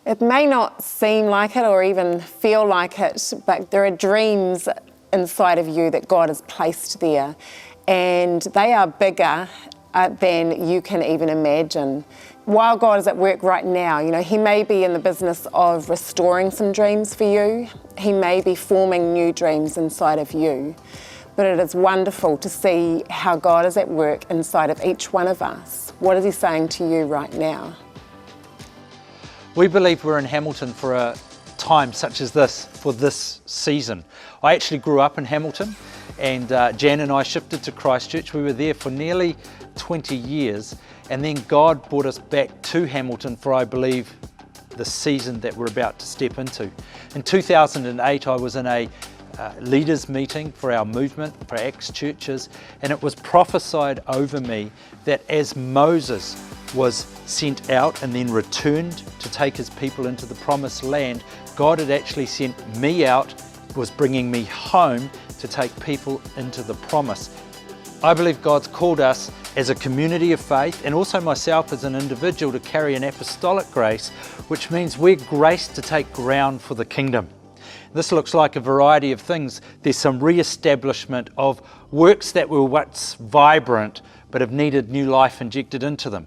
It may not seem like it or even feel like it, but there are dreams inside of you that God has placed there, and they are bigger than you can even imagine. While God is at work right now, He may be in the business of restoring some dreams for you. He may be forming new dreams inside of you. But it is wonderful to see how God is at work inside of each one of us. What is He saying to you right now? We believe we're in Hamilton for a time such as this, for this season. I actually grew up in Hamilton, and Jan and I shifted to Christchurch. We were there for nearly 20 years, and then God brought us back to Hamilton for, I believe, the season that we're about to step into. In 2008, I was in a leaders meeting for our movement, for Acts churches, and it was prophesied over me that as Moses was sent out and then returned to take his people into the promised land, God had actually sent me out, was bringing me home to take people into the promise. I believe God's called us as a community of faith, and also myself as an individual, to carry an apostolic grace, which means we're graced to take ground for the kingdom. This looks like a variety of things. There's some re-establishment of works that were once vibrant but have needed new life injected into them.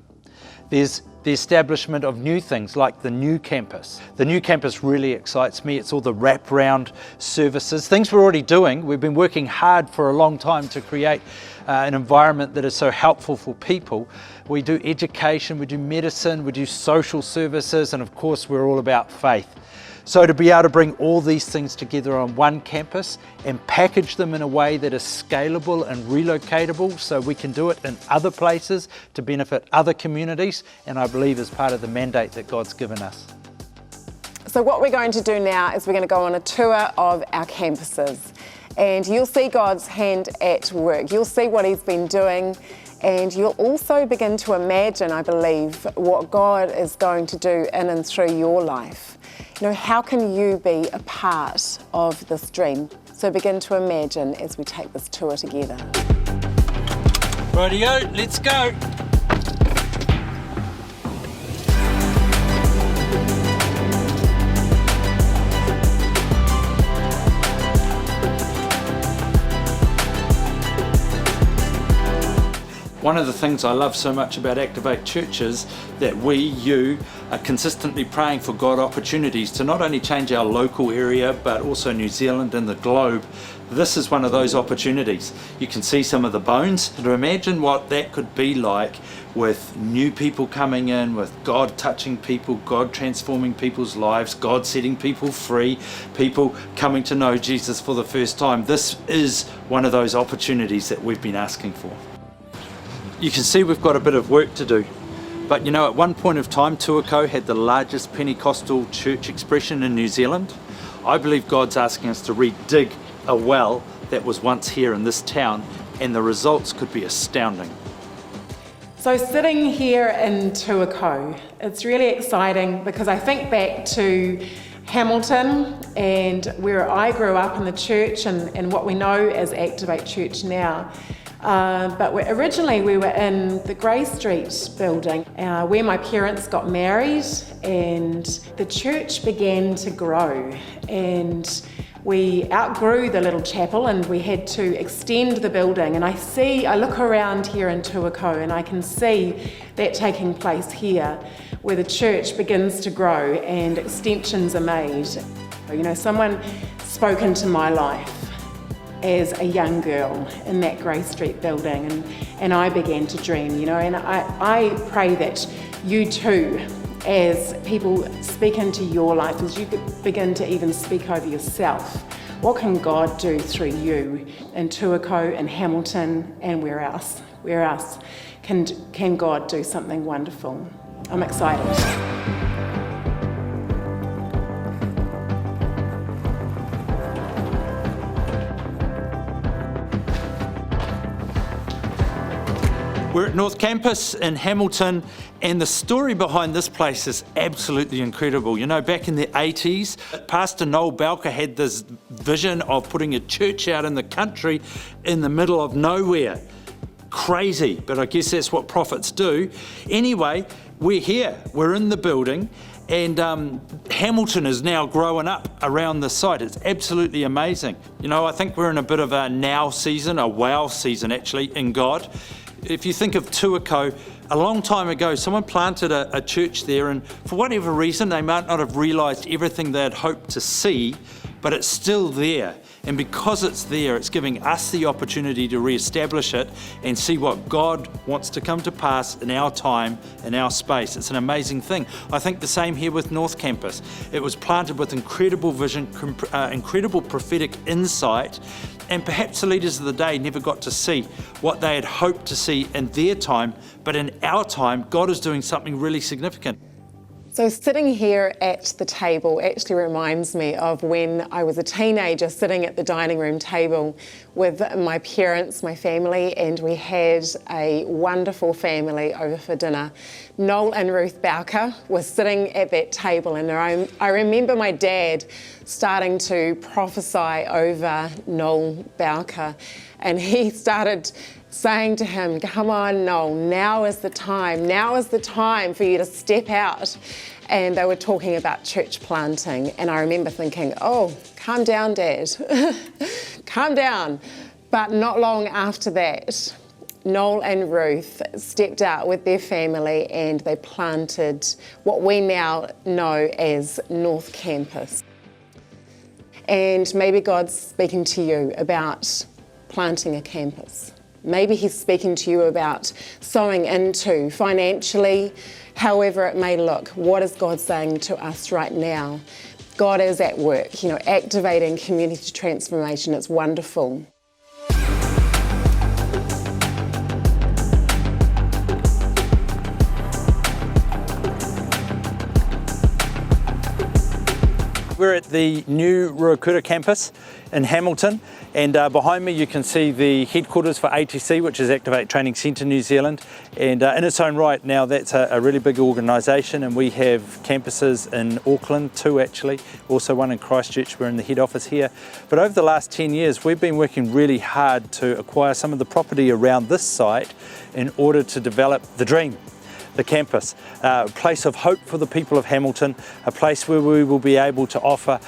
There's the establishment of new things like the new campus. The new campus really excites me. It's all the wraparound services, things we're already doing. We've been working hard for a long time to create an environment that is so helpful for people. We do education, we do medicine, we do social services, and of course we're all about faith. So to be able to bring all these things together on one campus and package them in a way that is scalable and relocatable, so we can do it in other places to benefit other communities, and I believe is part of the mandate that God's given us. So what we're going to do now is we're going to go on a tour of our campuses, and you'll see God's hand at work. You'll see what He's been doing, and you'll also begin to imagine, I believe, what God is going to do in and through your life. How can you be a part of this dream? So begin to imagine as we take this tour together. Rightio, let's go. One of the things I love so much about Activate Church is that you are consistently praying for God opportunities to not only change our local area, but also New Zealand and the globe. This is one of those opportunities. You can see some of the bones. To imagine what that could be like with new people coming in, with God touching people, God transforming people's lives, God setting people free, people coming to know Jesus for the first time. This is one of those opportunities that we've been asking for. You can see we've got a bit of work to do, but at one point of time, Tuakau had the largest Pentecostal church expression in New Zealand. I believe God's asking us to re-dig a well that was once here in this town, and the results could be astounding. So sitting here in Tuakau, it's really exciting because I think back to Hamilton and where I grew up in the church and what we know as Activate Church now. But originally we were in the Grey Street building where my parents got married, and the church began to grow, and we outgrew the little chapel and we had to extend the building. And I look around here in Tuakau and I can see that taking place here, where the church begins to grow and extensions are made. Someone spoke into my life as a young girl in that Grey Street building, and I began to dream, and I pray that you too, as people speak into your life, as you begin to even speak over yourself, what can God do through you in Tuakau and Hamilton and where else can God do something wonderful? I'm excited. We're at North Campus in Hamilton, and the story behind this place is absolutely incredible. Back in the 80s, Pastor Noel Balker had this vision of putting a church out in the country in the middle of nowhere. Crazy, but I guess that's what prophets do. Anyway, we're here, we're in the building, And Hamilton is now growing up around the site. It's absolutely amazing. You know, I think we're in a bit of a now season, a wow season actually, in God. If you think of Tuakau, a long time ago, someone planted a church there, and for whatever reason, they might not have realised everything they had hoped to see, but it's still there. And because it's there, it's giving us the opportunity to re-establish it and see what God wants to come to pass in our time, in our space. It's an amazing thing. I think the same here with North Campus. It was planted with incredible vision, incredible prophetic insight, and perhaps the leaders of the day never got to see what they had hoped to see in their time, but in our time, God is doing something really significant. So sitting here at the table actually reminds me of when I was a teenager sitting at the dining room table with my parents, my family, and we had a wonderful family over for dinner. Noel and Ruth Bowker were sitting at that table, and I remember my dad starting to prophesy over Noel Bowker, and he started saying to him, "Come on, Noel, now is the time for you to step out." And they were talking about church planting, and I remember thinking, "Oh, calm down, Dad, calm down." But not long after that, Noel and Ruth stepped out with their family and they planted what we now know as North Campus. And maybe God's speaking to you about planting a campus. Maybe He's speaking to you about sowing into financially, however it may look. What is God saying to us right now? God is at work, activating community transformation. It's wonderful. We're at the new Ruakura campus in Hamilton, and behind me you can see the headquarters for ATC, which is Activate Training Centre New Zealand, and in its own right now that's a really big organisation, and we have campuses in Auckland, 2 actually, also one in Christchurch. We're in the head office here, but over the last 10 years we've been working really hard to acquire some of the property around this site in order to develop the dream. The campus, a place of hope for the people of Hamilton, a place where we will be able to offer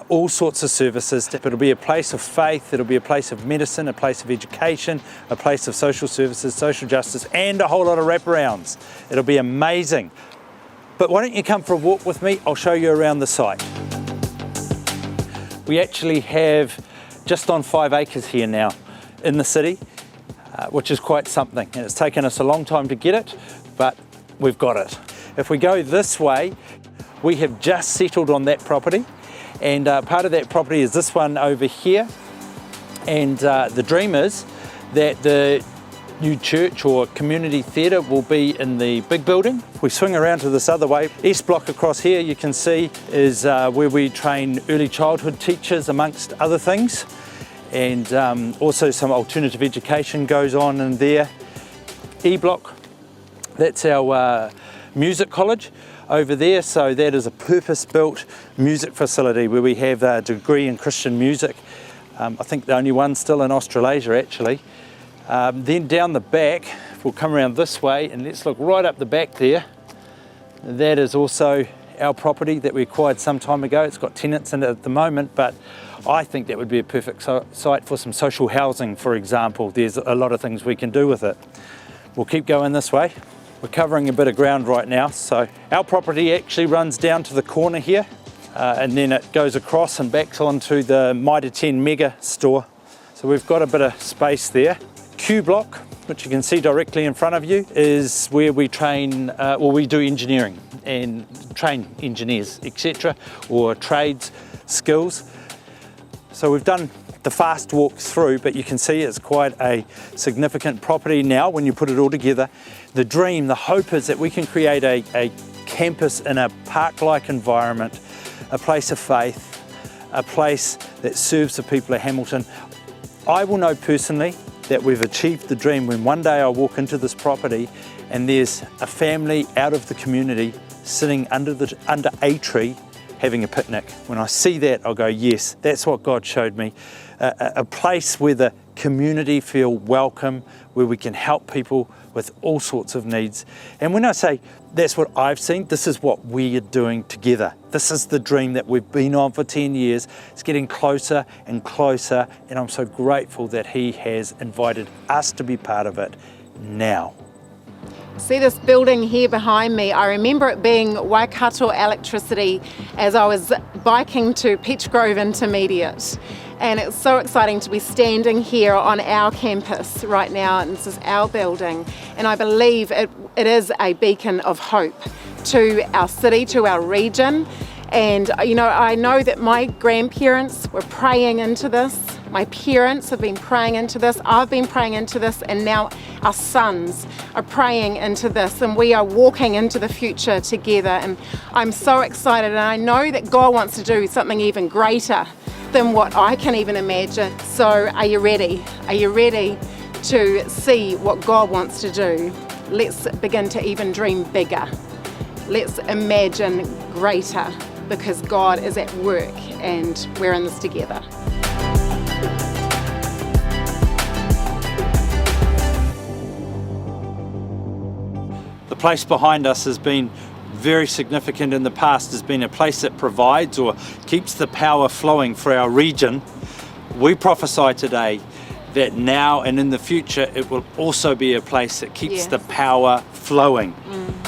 all sorts of services. It'll be a place of faith, it'll be a place of medicine, a place of education, a place of social services, social justice, and a whole lot of wraparounds. It'll be amazing. But why don't you come for a walk with me? I'll show you around the site. We actually have just on 5 acres here now in the city, which is quite something, and it's taken us a long time to get it, but we've got it. If we go this way, we have just settled on that property, and part of that property is this one over here, and the dream is that the new church or community theatre will be in the big building. If we swing around to this other way, East Block across here you can see is where we train early childhood teachers amongst other things, and also some alternative education goes on in there. E Block, that's our music college over there, so that is a purpose-built music facility where we have a degree in Christian music. I think the only one still in Australasia actually. Then down the back, we'll come around this way and let's look right up the back there. That is also our property that we acquired some time ago. It's got tenants in it at the moment, but I think that would be a perfect site for some social housing, for example. There's a lot of things we can do with it. We'll keep going this way. We're covering a bit of ground right now, so our property actually runs down to the corner here, and then it goes across and back onto the Mitre 10 mega store. So we've got a bit of space there. Q Block, which you can see directly in front of you, is where we train, we do engineering and train engineers, etc., or trades skills. So we've done the fast walk through, but you can see it's quite a significant property now when you put it all together. The dream, the hope is that we can create a campus in a park-like environment, a place of faith, a place that serves the people of Hamilton. I will know personally that we've achieved the dream when one day I walk into this property and there's a family out of the community sitting under a tree having a picnic. When I see that, I'll go, yes, that's what God showed me. A place where the community, feel welcome, where we can help people with all sorts of needs. And when I say that's what I've seen, this is what we are doing together. This is the dream that we've been on for 10 years. It's getting closer and closer, and I'm so grateful that He has invited us to be part of it now. See this building here behind me? I remember it being Waikato Electricity as I was biking to Peach Grove Intermediate. And it's so exciting to be standing here on our campus right now, and this is our building. And I believe it is a beacon of hope to our city, to our region. And you know, I know that my grandparents were praying into this. My parents have been praying into this. I've been praying into this, and now our sons are praying into this, and we are walking into the future together. And I'm so excited, and I know that God wants to do something even greater than what I can even imagine. So are you ready? Are you ready to see what God wants to do? Let's begin to even dream bigger. Let's imagine greater, because God is at work and we're in this together. The place behind us has been very significant in the past, has been a place that provides or keeps the power flowing for our region. We prophesy today that now and in the future it will also be a place that keeps the power flowing.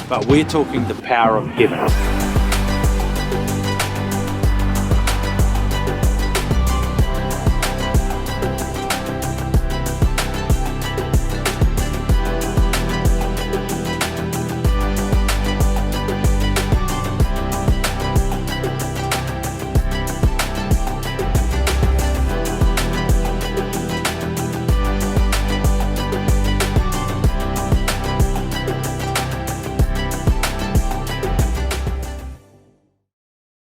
But we're talking the power of heaven.